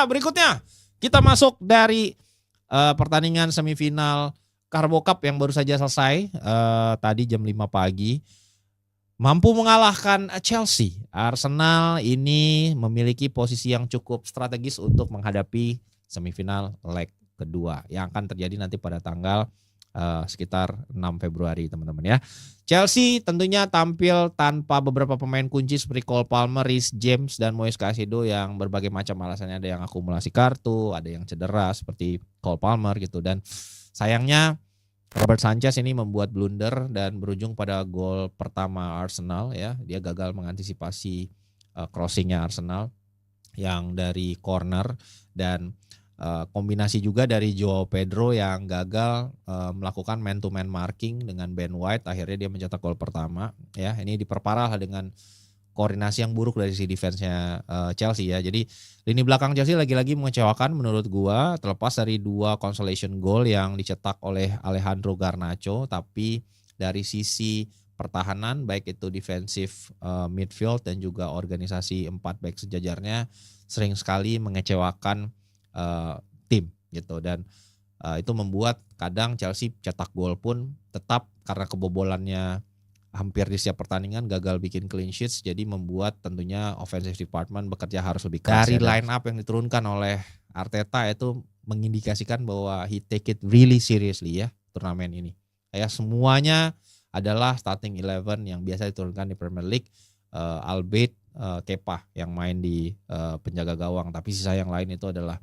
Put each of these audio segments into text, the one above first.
Ya, berikutnya kita masuk dari pertandingan semifinal Carabao Cup yang baru saja selesai tadi jam 5 pagi. Mampu mengalahkan Chelsea. Arsenal ini memiliki posisi yang cukup strategis untuk menghadapi semifinal leg kedua yang akan terjadi nanti pada tanggal sekitar 6 Februari teman-teman ya. Chelsea tentunya tampil tanpa beberapa pemain kunci seperti Cole Palmer, Reece James, dan Moise Caicedo yang berbagai macam alasannya. Ada yang akumulasi kartu, ada yang cedera seperti Cole Palmer gitu. Dan sayangnya Robert Sanchez ini membuat blunder dan berujung pada gol pertama Arsenal ya. Dia gagal mengantisipasi crossingnya Arsenal yang dari corner dan kombinasi juga dari Joao Pedro yang gagal melakukan man to man marking dengan Ben White, akhirnya dia mencetak gol pertama ya. Ini diperparah dengan koordinasi yang buruk dari si defense-nya Chelsea ya. Jadi lini belakang Chelsea lagi-lagi mengecewakan menurut gua, terlepas dari 2 consolation goal yang dicetak oleh Alejandro Garnacho, tapi dari sisi pertahanan baik itu defensive midfield dan juga organisasi 4 back sejajarnya sering sekali mengecewakan tim gitu. Dan itu membuat kadang Chelsea cetak gol pun tetap karena kebobolannya hampir di setiap pertandingan gagal bikin clean sheets, jadi membuat tentunya offensive department bekerja harus lebih keras. Dari line up yang diturunkan oleh Arteta itu mengindikasikan bahwa he take it really seriously ya turnamen ini. Ya semuanya adalah starting 11 yang biasa diturunkan di Premier League, albeit Kepa yang main di penjaga gawang, tapi sisa yang lain itu adalah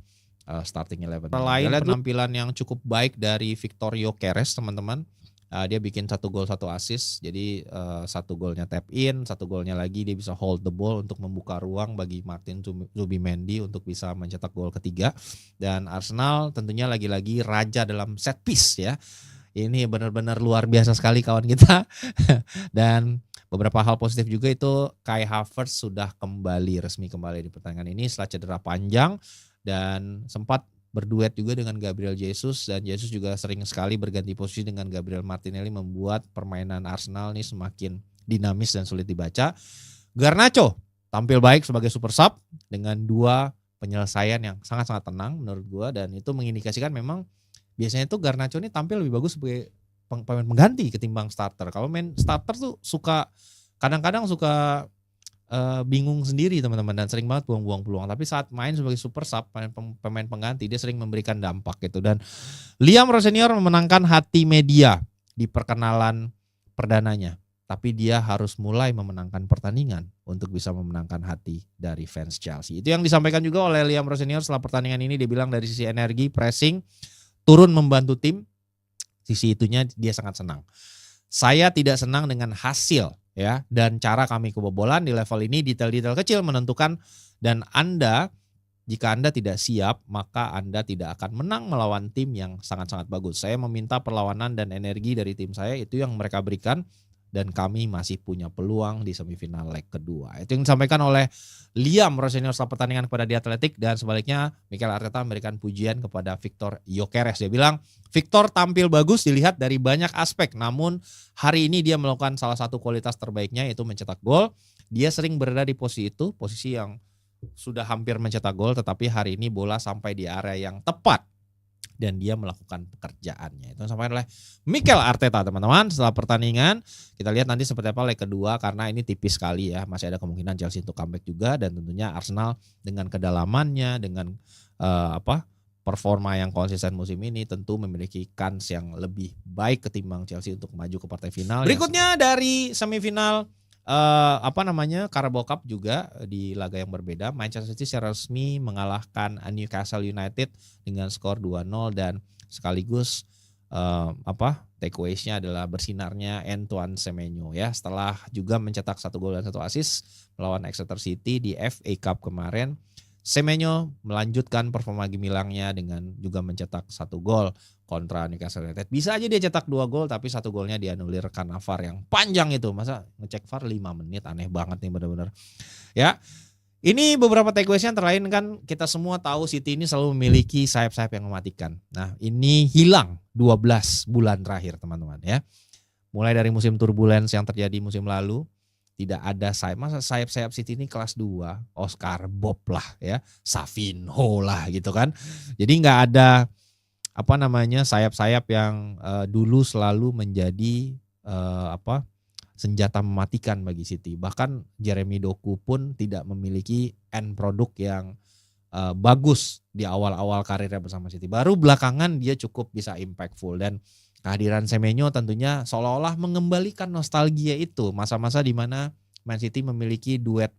starting 11. Selain penampilan yang cukup baik dari Victor Gyökeres teman-teman, dia bikin 1 gol 1 assist, jadi 1 golnya tap in, 1 golnya lagi dia bisa hold the ball untuk membuka ruang bagi Martin Zubimendi untuk bisa mencetak gol ketiga. Dan Arsenal tentunya lagi-lagi raja dalam set piece ya. Ini benar-benar luar biasa sekali kawan kita. Dan beberapa hal positif juga itu Kai Havertz sudah resmi kembali di pertandingan ini setelah cedera panjang dan sempat berduet juga dengan Gabriel Jesus, dan Jesus juga sering sekali berganti posisi dengan Gabriel Martinelli, membuat permainan Arsenal ini semakin dinamis dan sulit dibaca. Garnacho tampil baik sebagai super sub dengan 2 penyelesaian yang sangat-sangat tenang menurut gua, dan itu mengindikasikan memang biasanya itu Garnacho ini tampil lebih bagus sebagai pemain pengganti ketimbang starter. Kalau main starter tuh kadang-kadang suka bingung sendiri teman-teman dan sering banget buang-buang peluang. Tapi saat main sebagai super sub, pemain pengganti, dia sering memberikan dampak gitu. Dan Liam Rosenior memenangkan hati media di perkenalan perdananya. Tapi dia harus mulai memenangkan pertandingan untuk bisa memenangkan hati dari fans Chelsea. Itu yang disampaikan juga oleh Liam Rosenior setelah pertandingan ini. Dia bilang dari sisi energi, pressing, turun membantu tim, sisi itunya dia sangat senang. Saya tidak senang dengan hasil ya dan cara kami kebobolan di level ini. Detail-detail kecil menentukan, dan jika Anda tidak siap maka Anda tidak akan menang melawan tim yang sangat-sangat bagus. Saya meminta perlawanan dan energi dari tim saya, itu yang mereka berikan, dan kami masih punya peluang di semifinal leg kedua. Itu yang disampaikan oleh Liam Rosenior setelah pertandingan kepada The Athletic. Dan sebaliknya Mikel Arteta memberikan pujian kepada Victor Gyökeres. Dia bilang Victor tampil bagus dilihat dari banyak aspek, namun hari ini dia melakukan salah satu kualitas terbaiknya, yaitu mencetak gol. Dia sering berada di posisi itu, posisi yang sudah hampir mencetak gol, tetapi hari ini bola sampai di area yang tepat dan dia melakukan pekerjaannya. Itu disampaikan oleh Mikel Arteta teman-teman setelah pertandingan. Kita lihat nanti seperti apa leg kedua, karena ini tipis sekali ya, masih ada kemungkinan Chelsea untuk comeback juga, dan tentunya Arsenal dengan kedalamannya, dengan performa yang konsisten musim ini tentu memiliki kans yang lebih baik ketimbang Chelsea untuk maju ke partai final. Berikutnya dari semifinal Carabao Cup juga di laga yang berbeda, Manchester City secara resmi mengalahkan Newcastle United dengan skor 2-0, dan sekaligus takeaways-nya adalah bersinarnya Antoine Semenyo ya, setelah juga mencetak 1 gol dan 1 assist melawan Exeter City di FA Cup kemarin. Semenyo melanjutkan performa gemilangnya dengan juga mencetak 1 gol kontra Newcastle United. Bisa aja dia cetak 2 gol tapi 1 golnya dianulir karena VAR yang panjang itu. Masa ngecek VAR 5 menit, aneh banget nih benar-benar. Ya. Ini beberapa takeaways-nya, terlain kan kita semua tahu City ini selalu memiliki sayap-sayap yang mematikan. Nah, ini hilang 12 bulan terakhir teman-teman ya. Mulai dari musim turbulence yang terjadi musim lalu, tidak ada masa sayap-sayap City ini kelas 2, Oscar Bob lah ya, Savinho lah gitu kan. Jadi nggak ada sayap-sayap yang dulu selalu menjadi senjata mematikan bagi City. Bahkan Jeremy Doku pun tidak memiliki end produk yang bagus di awal-awal karirnya bersama City. Baru belakangan dia cukup bisa impactful, dan kehadiran Semenyo tentunya seolah-olah mengembalikan nostalgia itu. Masa-masa di mana Man City memiliki duet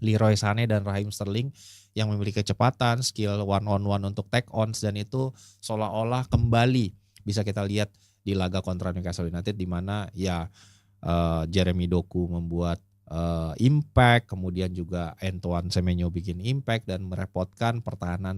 Leroy Sané dan Raheem Sterling yang memiliki kecepatan, skill one-on-one untuk take ons, dan itu seolah-olah kembali bisa kita lihat di laga kontra Newcastle United di mana ya Jeremy Doku membuat impact, kemudian juga Antoine Semenyo bikin impact dan merepotkan pertahanan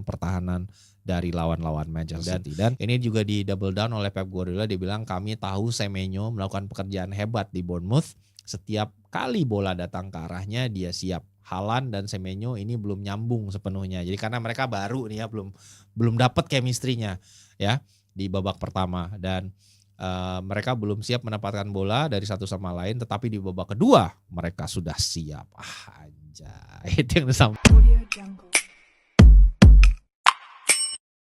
dari lawan-lawan Manchester City. Dan ini juga di double down oleh Pep Guardiola, dia bilang kami tahu Semenyo melakukan pekerjaan hebat di Bournemouth, setiap kali bola datang ke arahnya dia siap. Haaland dan Semenyo ini belum nyambung sepenuhnya. Jadi karena mereka baru nih ya, belum dapat chemistry-nya ya di babak pertama, dan mereka belum siap mendapatkan bola dari satu sama lain, tetapi di babak kedua mereka sudah siap. Anjay, itu yang